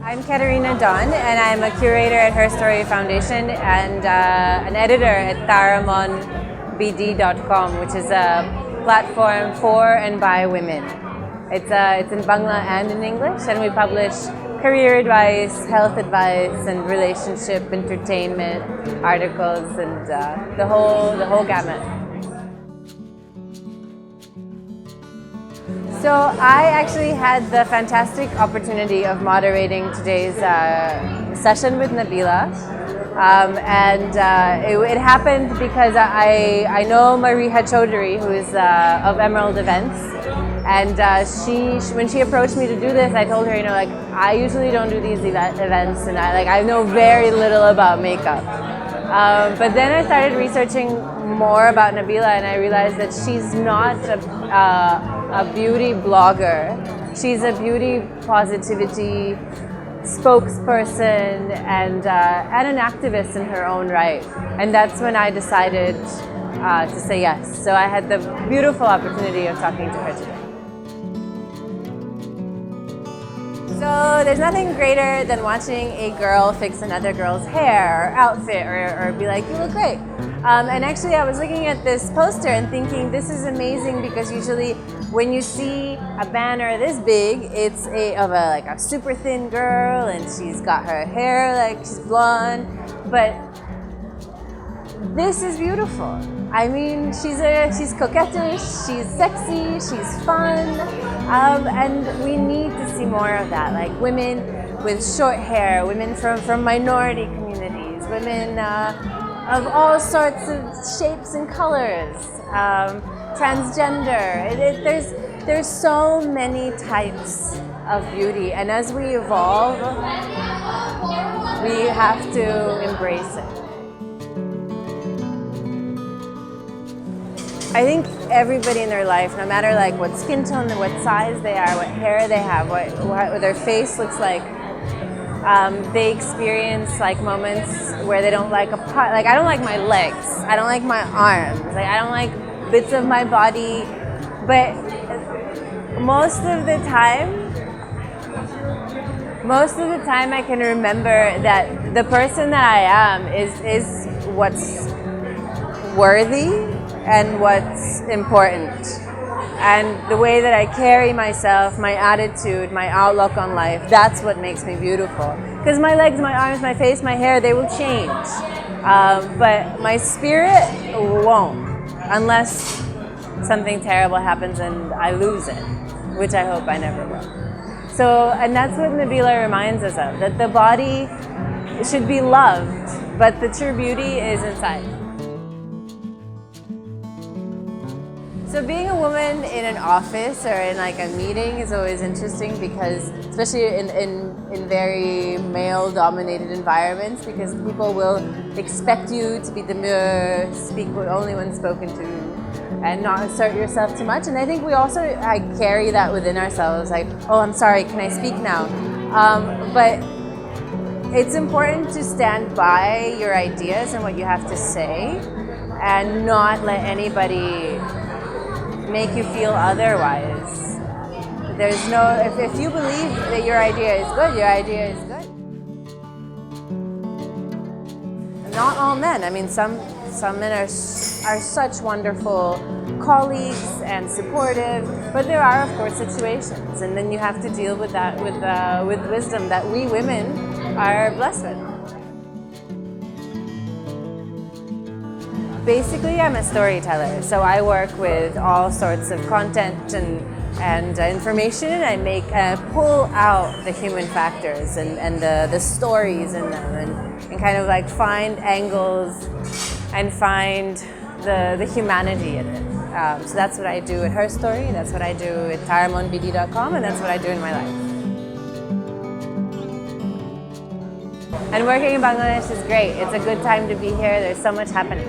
I'm Katerina Don, and I'm a curator at HerStory Foundation and an editor at tharamonbd.com, which is a platform for and by women. It's in Bangla and in English, and we publish career advice, health advice, and relationship entertainment articles, and the whole gamut. So I actually had the fantastic opportunity of moderating today's session with Nabela, and it happened because I know Mariha Chaudhary, who is of Emerald Events, and when she approached me to do this, I told her, I usually don't do these events, and I know very little about makeup. But then I started researching more about Nabela, and I realized that she's not a beauty blogger. She's a beauty positivity spokesperson and an activist in her own right. And that's when I decided to say yes. So I had the beautiful opportunity of talking to her today. So there's nothing greater than watching a girl fix another girl's hair or outfit or be like, you look great. And actually I was looking at this poster and thinking this is amazing because usually when you see a banner this big, it's of a super thin girl and she's got her hair like she's blonde, but this is beautiful. I mean, she's coquettish, she's sexy, she's fun, and we need to see more of that. Like women with short hair, women from minority communities, women of all sorts of shapes and colors, transgender. There's so many types of beauty, and as we evolve, we have to embrace it. I think everybody in their life, no matter what skin tone, what size they are, what hair they have, what their face looks like, they experience moments where they don't like a part. Like I don't like my legs, I don't like my arms, I don't like bits of my body. But most of the time I can remember that the person that I am is what's worthy and what's important. And the way that I carry myself, my attitude, my outlook on life, that's what makes me beautiful. Because my legs, my arms, my face, my hair, they will change. But my spirit won't, unless something terrible happens and I lose it, which I hope I never will. So, and that's what Nabela reminds us of, that the body should be loved, but the true beauty is inside. So being a woman in an office or in a meeting is always interesting because, especially in very male-dominated environments, because people will expect you to be demure, speak only when spoken to, and not assert yourself too much. And I think we also carry that within ourselves, oh, I'm sorry, can I speak now? But it's important to stand by your ideas and what you have to say and not let anybody make you feel otherwise. There's no, if you believe that your idea is good, your idea is good. Not all men. I mean, some men are such wonderful colleagues and supportive, but there are, of course, situations, and then you have to deal with that with wisdom that we women are blessed with. Basically, I'm a storyteller, so I work with all sorts of content and information, and I pull out the human factors and the stories in them, and kind of find angles and find the humanity in it. So that's what I do at HerStory, that's what I do at tharamonbd.com, and that's what I do in my life. And working in Bangladesh is great. It's a good time to be here. There's so much happening.